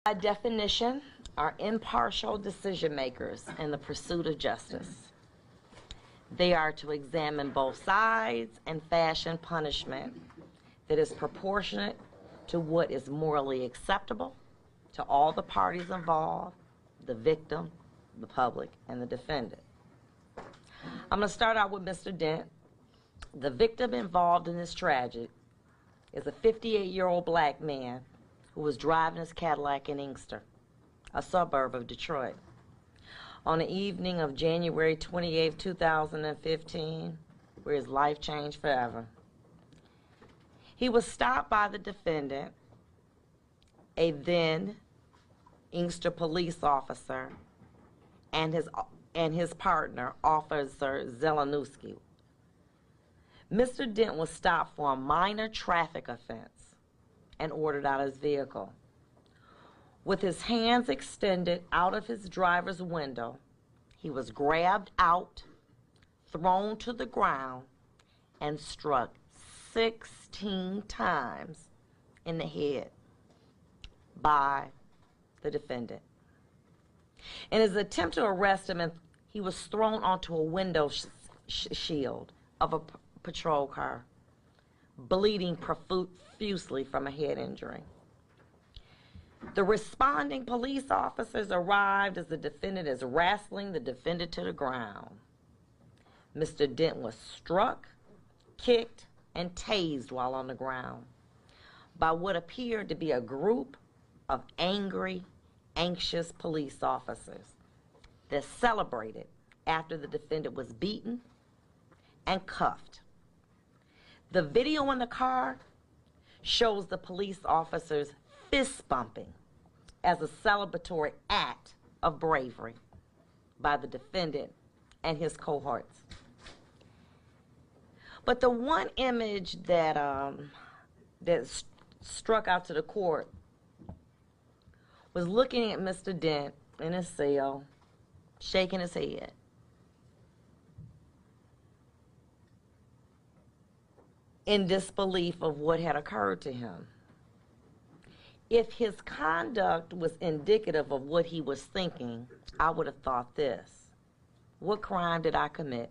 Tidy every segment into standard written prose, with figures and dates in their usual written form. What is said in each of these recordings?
By definition, are impartial decision makers in the pursuit of justice. They are to examine both sides and fashion punishment that is proportionate to what is morally acceptable to all the parties involved, the victim, the public, and the defendant. I'm going to start out with Mr. Dent. The victim involved in this tragedy is a 58-year-old black man who was driving his Cadillac in Inkster, a suburb of Detroit. On the evening of January 28, 2015, where his life changed forever. He was stopped by the defendant, a then Inkster police officer, and his partner, Officer Zelenuski. Mr. Dent was stopped for a minor traffic offense and ordered out of his vehicle. With his hands extended out of his driver's window, he was grabbed out, thrown to the ground, and struck 16 times in the head by the defendant. In his attempt to arrest him, he was thrown onto a window shield of a patrol car, bleeding profusely from a head injury. The responding police officers arrived as the defendant is wrestling the defendant to the ground. Mr. Dent was struck, kicked, and tased while on the ground by what appeared to be a group of angry, anxious police officers that celebrated after the defendant was beaten and cuffed. The video in the car shows the police officers fist bumping as a celebratory act of bravery by the defendant and his cohorts. But the one image that struck out to the court was looking at Mr. Dent in his cell, shaking his head. In disbelief of what had occurred to him. If his conduct was indicative of what he was thinking, I would have thought this: what crime did I commit?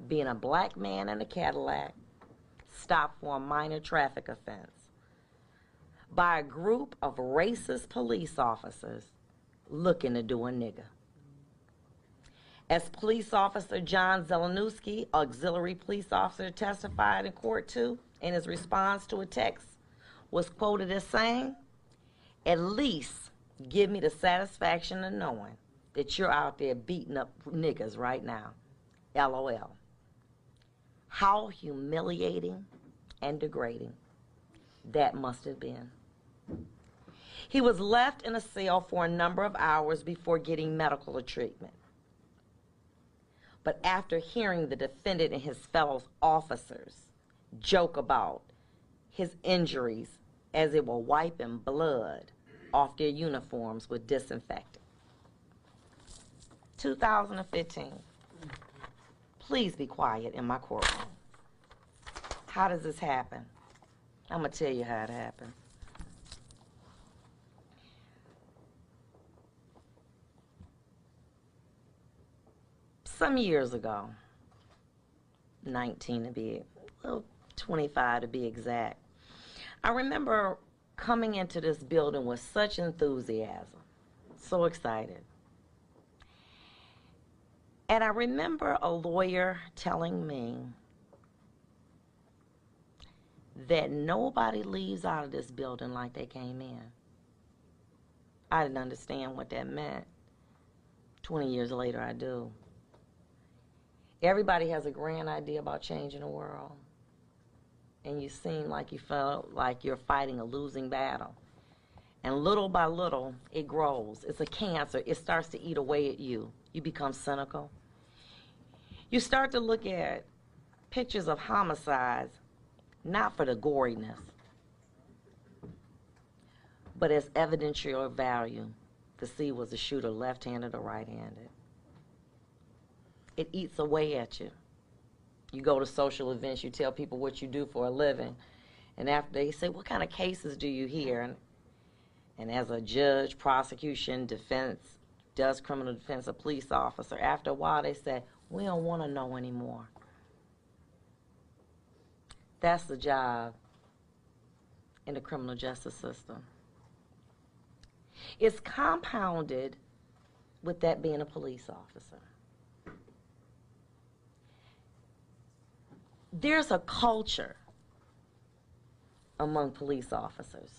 Being a black man in a Cadillac, stopped for a minor traffic offense by a group of racist police officers looking to do a nigger. As Police Officer John Zelenuski, auxiliary police officer, testified in court too, in his response to a text, was quoted as saying, "At least give me the satisfaction of knowing that you're out there beating up niggas right now. LOL. How humiliating and degrading that must have been." He was left in a cell for a number of hours before getting medical treatment. But after hearing the defendant and his fellow officers joke about his injuries as they were wiping blood off their uniforms with disinfectant. 2015. Please be quiet in my courtroom. How does this happen? I'm going to tell you how it happened. Some years ago, 19 to be, well, 25 to be exact, I remember coming into this building with such enthusiasm, so excited. And I remember a lawyer telling me that nobody leaves out of this building like they came in. I didn't understand what that meant. 20 years later, I do. Everybody has a grand idea about changing the world. And you seem like you felt like you're fighting a losing battle. And little by little, it grows. It's a cancer. It starts to eat away at you. You become cynical. You start to look at pictures of homicides, not for the goriness, but as evidentiary value to see was the shooter left-handed or right-handed. It eats away at you. You go to social events, you tell people what you do for a living, and after they say, what kind of cases do you hear? And as a judge, prosecution, defense, does criminal defense, a police officer, after a while they say, we don't want to know anymore. That's the job in the criminal justice system. It's compounded with that being a police officer. There's a culture among police officers.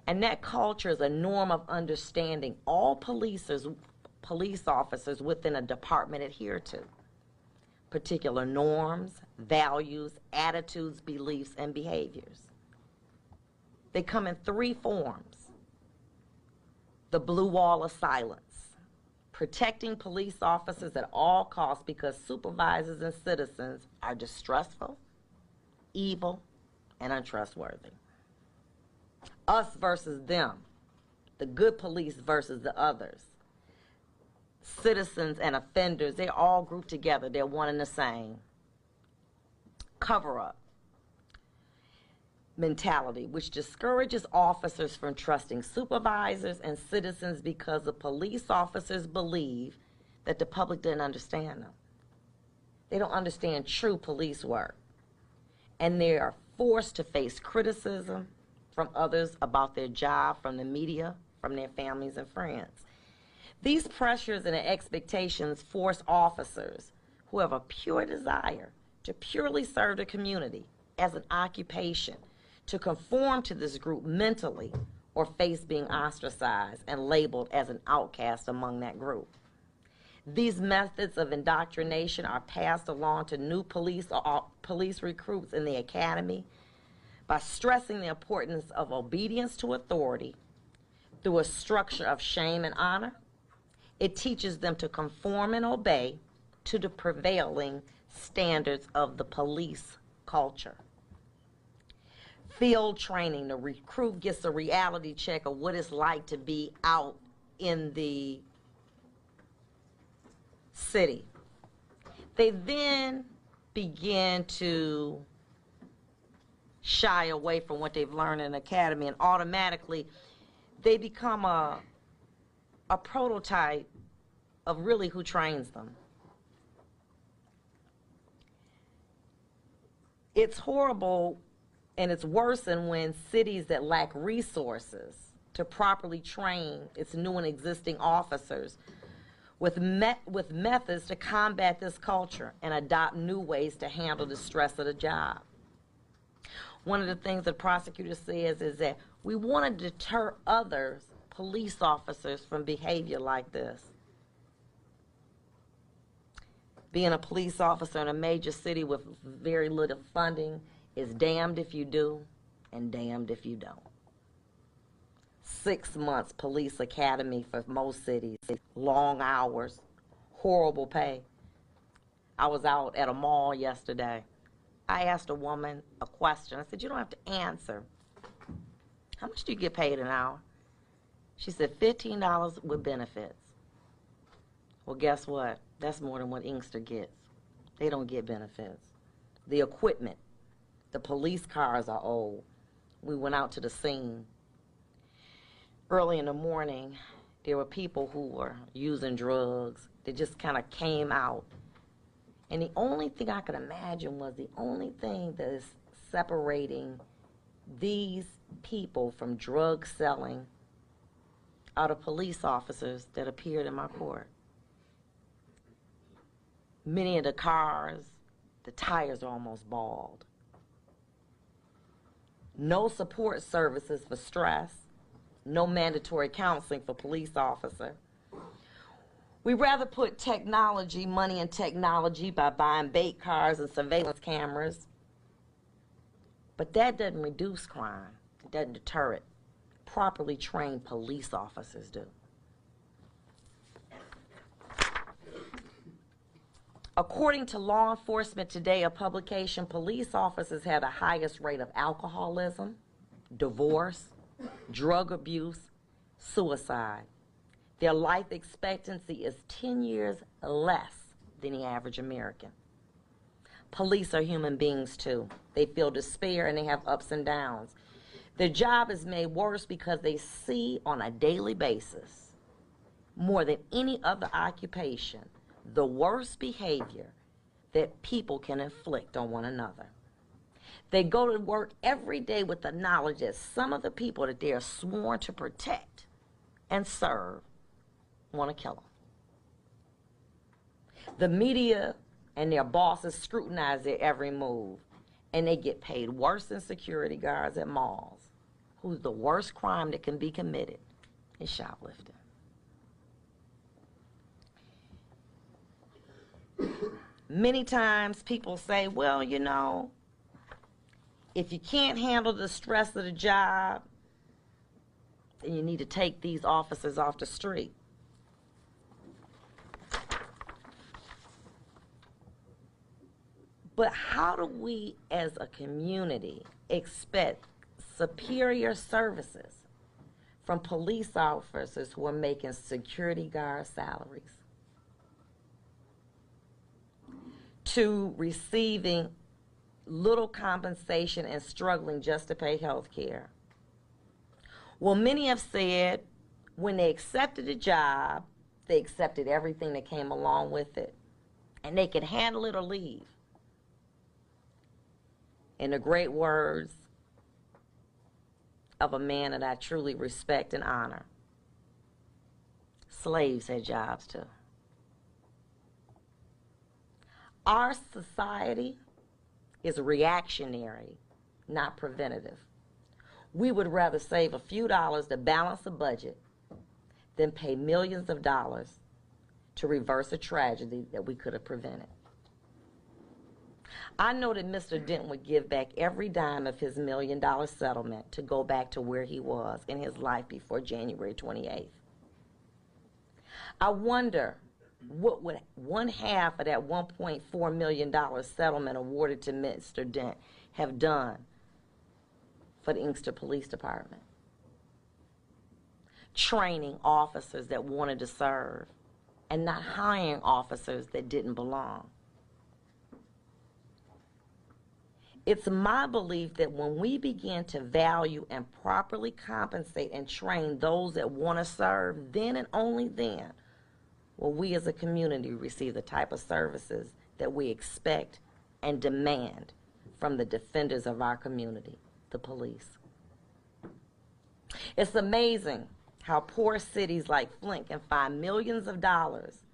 And that culture is a norm of understanding all police officers within a department adhere to. Particular norms, values, attitudes, beliefs, and behaviors. They come in three forms. The blue wall of silence, protecting police officers at all costs because supervisors and citizens are distrustful, evil, and untrustworthy. Us versus them, the good police versus the others. Citizens and offenders, they're all grouped together. They're one and the same. Cover-up mentality, which discourages officers from trusting supervisors and citizens because the police officers believe that the public didn't understand them. They don't understand true police work. And they are forced to face criticism from others about their job, from the media, from their families and friends. These pressures and expectations force officers who have a pure desire to purely serve the community as an occupation to conform to this group mentally or face being ostracized and labeled as an outcast among that group. These methods of indoctrination are passed along to new police recruits in the academy by stressing the importance of obedience to authority through a structure of shame and honor. It teaches them to conform and obey to the prevailing standards of the police culture. Field training, the recruit gets a reality check of what it's like to be out in the city. They then begin to shy away from what they've learned in the academy, and automatically they become a prototype of really who trains them. It's horrible, and it's worse than when cities that lack resources to properly train its new and existing officers with methods to combat this culture and adopt new ways to handle the stress of the job. One of the things the prosecutor says is that we want to deter others, police officers, from behavior like this. Being a police officer in a major city with very little funding is damned if you do and damned if you don't. 6 months police academy for most cities, long hours, horrible pay. I was out at a mall yesterday. I asked a woman a question. I said, you don't have to answer. How much do you get paid an hour? She said, $15 with benefits. Well, guess what? That's more than what Inkster gets. They don't get benefits. The equipment, the police cars are old. We went out to the scene. Early in the morning, there were people who were using drugs. They just kind of came out. And the only thing I could imagine was the only thing that is separating these people from drug selling are the police officers that appeared in my court. Many of the cars, the tires are almost bald. No support services for stress. No mandatory counseling for police officer. We rather put technology, money in technology by buying bait cars and surveillance cameras. But that doesn't reduce crime. It doesn't deter it. Properly trained police officers do. According to Law Enforcement Today, a publication, police officers have the highest rate of alcoholism, divorce, drug abuse, suicide. Their life expectancy is 10 years less than the average American. Police are human beings too. They feel despair and they have ups and downs. Their job is made worse because they see on a daily basis, more than any other occupation, the worst behavior that people can inflict on one another. They go to work every day with the knowledge that some of the people that they are sworn to protect and serve want to kill them. The media and their bosses scrutinize their every move, and they get paid worse than security guards at malls, whose the worst crime that can be committed is shoplifting. Many times people say, well, you know, if you can't handle the stress of the job, then you need to take these officers off the street. But how do we as a community expect superior services from police officers who are making security guard salaries to receiving little compensation and struggling just to pay health care? Well, many have said when they accepted a job, they accepted everything that came along with it, and they could handle it or leave. In the great words of a man that I truly respect and honor, slaves had jobs too. Our society is reactionary, not preventative. We would rather save a few dollars to balance a budget than pay millions of dollars to reverse a tragedy that we could have prevented. I know that Mr. Dent would give back every dime of his $1 million settlement to go back to where he was in his life before January 28th. I wonder what would one half of that $1.4 million settlement awarded to Mr. Dent have done for the Inkster Police Department? Training officers that wanted to serve and not hiring officers that didn't belong. It's my belief that when we begin to value and properly compensate and train those that want to serve, then and only then will we as a community receive the type of services that we expect and demand from the defenders of our community, the police. It's amazing how poor cities like Flint can find millions of dollars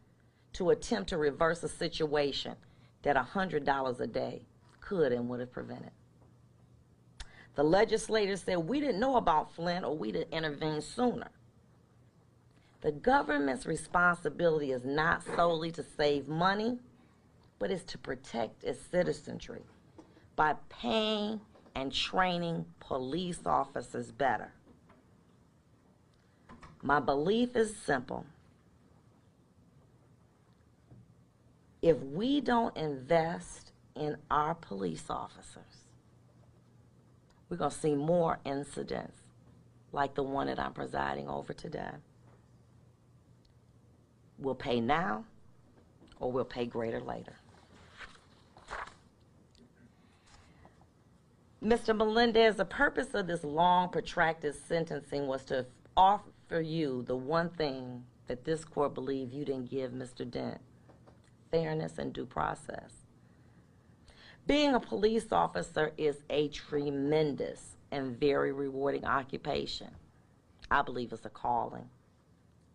to attempt to reverse a situation that $100 a day could and would have prevented. The legislators said we didn't know about Flint or we didn't intervene sooner. The government's responsibility is not solely to save money, but is to protect its citizenry by paying and training police officers better. My belief is simple. If we don't invest in our police officers, we're going to see more incidents like the one that I'm presiding over today. We'll pay now or we'll pay greater later. Mr. Melendez, the purpose of this long, protracted sentencing was to offer you the one thing that this court believed you didn't give Mr. Dent: fairness and due process. Being a police officer is a tremendous and very rewarding occupation. I believe it's a calling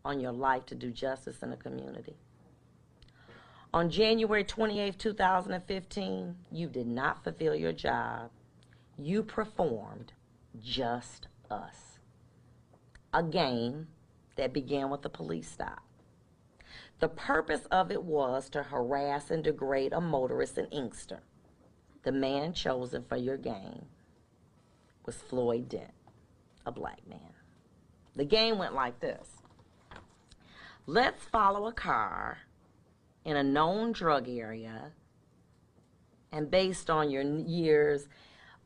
on your life to do justice in the community. On January 28, 2015, you did not fulfill your job. You performed Just Us, a game that began with a police stop. The purpose of it was to harass and degrade a motorist in Inkster. The man chosen for your game was Floyd Dent, a black man. The game went like this. Let's follow a car in a known drug area, and based on your years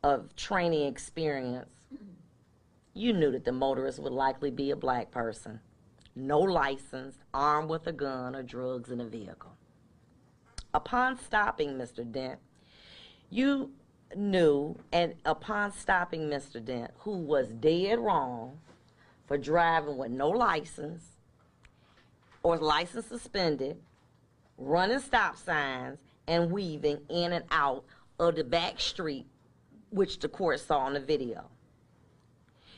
of training experience, you knew that the motorist would likely be a black person, no license, armed with a gun or drugs in a vehicle. Upon stopping Mr. Dent, you knew, and upon stopping Mr. Dent, who was dead wrong for driving with no license or license suspended, running stop signs, and weaving in and out of the back street, which the court saw in the video.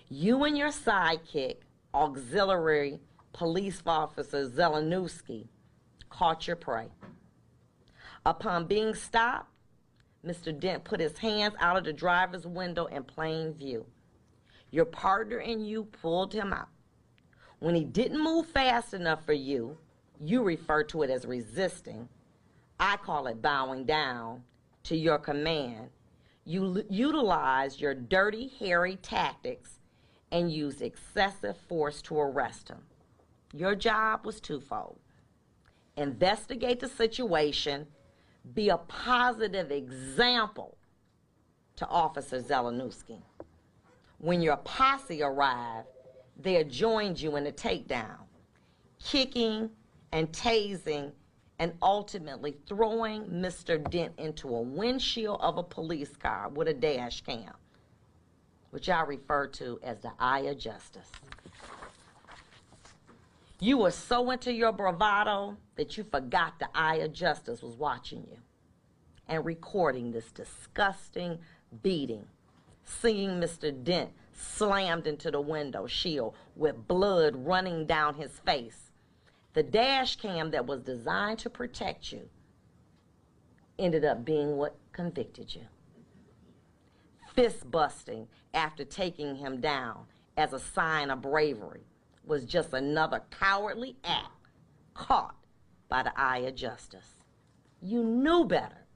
You and your sidekick, auxiliary police officer Zelenowski, caught your prey. Upon being stopped, Mr. Dent put his hands out of the driver's window in plain view. Your partner and you pulled him out. When he didn't move fast enough for you, you refer to it as resisting. I call it bowing down to your command. You utilize your dirty, hairy tactics and use excessive force to arrest him. Your job was twofold. Investigate the situation, be a positive example to Officer Zelenowski. When your posse arrived, they joined you in the takedown, kicking and tasing and ultimately throwing Mr. Dent into a windshield of a police car with a dash cam, which I refer to as the eye of justice. You were so into your bravado that you forgot the eye of justice was watching you and recording this disgusting beating, seeing Mr. Dent slammed into the window shield with blood running down his face. The dash cam that was designed to protect you ended up being what convicted you. Fist busting after taking him down as a sign of bravery was just another cowardly act caught by the eye of justice. You knew better.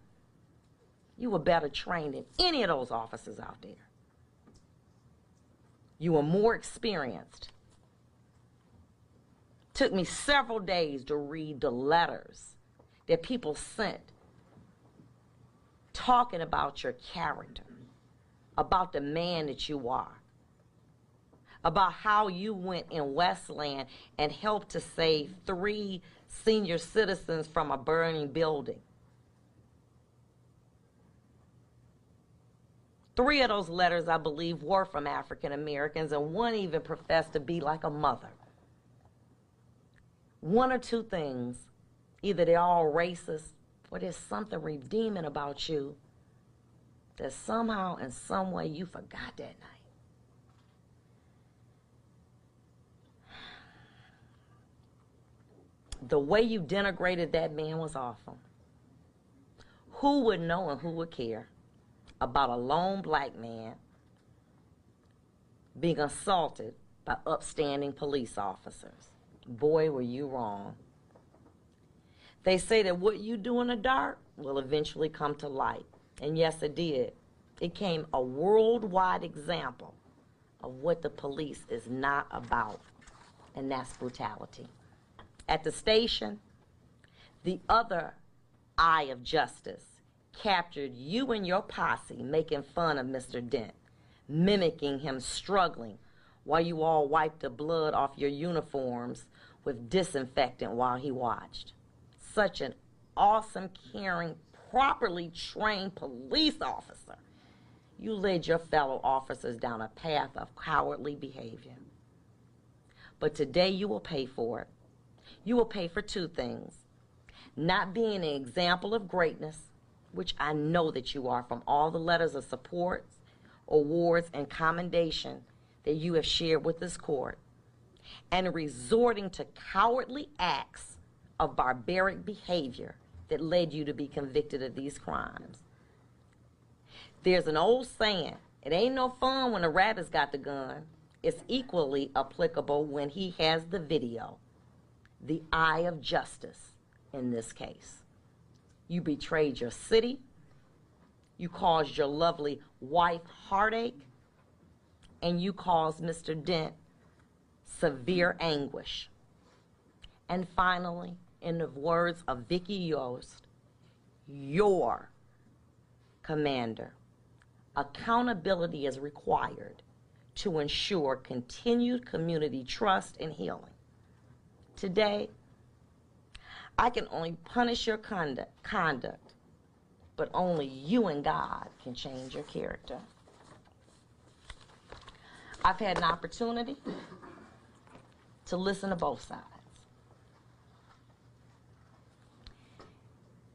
You were better trained than any of those officers out there. You were more experienced. Took me several days to read the letters that people sent talking about your character, about the man that you are, about how you went in Westland and helped to save 3 senior citizens from a burning building. 3 of those letters, I believe, were from African Americans, and 1 even professed to be like a mother. 1 or 2 things, either they're all racist or there's something redeeming about you that somehow, in some way, you forgot that night. The way you denigrated that man was awful. Who would know and who would care about a lone black man being assaulted by upstanding police officers? Boy, were you wrong. They say that what you do in the dark will eventually come to light. And yes, it did. It came a worldwide example of what the police is not about, and that's brutality. At the station, the other eye of justice captured you and your posse making fun of Mr. Dent, mimicking him struggling while you all wiped the blood off your uniforms with disinfectant while he watched. Such an awesome, caring, properly trained police officer. You led your fellow officers down a path of cowardly behavior. But today you will pay for it. You will pay for 2 things. Not being an example of greatness, which I know that you are from all the letters of support, awards, and commendation that you have shared with this court, and resorting to cowardly acts of barbaric behavior that led you to be convicted of these crimes. There's an old saying, it ain't no fun when the rabbit's got the gun. It's equally applicable when he has the video. The eye of justice in this case. You betrayed your city. You caused your lovely wife heartache. And you caused Mr. Dent severe anguish. And finally, in the words of Vicki Yost, your commander, accountability is required to ensure continued community trust and healing. Today, I can only punish your conduct but only you and God can change your character. I've had an opportunity to listen to both sides.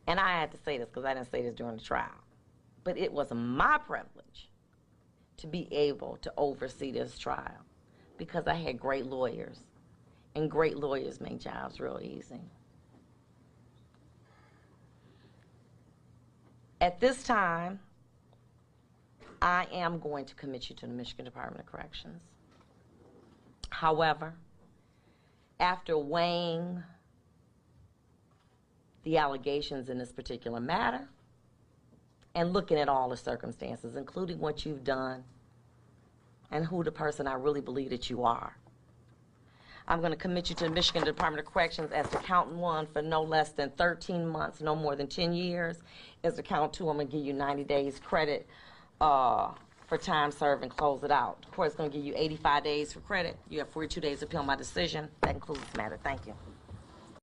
And I had to say this because I didn't say this during the trial. But it was my privilege to be able to oversee this trial because I had great lawyers. And great lawyers make jobs real easy. At this time, I am going to commit you to the Michigan Department of Corrections. However, after weighing the allegations in this particular matter and looking at all the circumstances, including what you've done and who the person I really believe that you are, I'm going to commit you to the Michigan Department of Corrections as to count 1 for no less than 13 months, no more than 10 years. As to count 2, I'm going to give you 90 days credit for time served and close it out. The court's going to give you 85 days for credit. You have 42 days to appeal my decision. That concludes this matter. Thank you.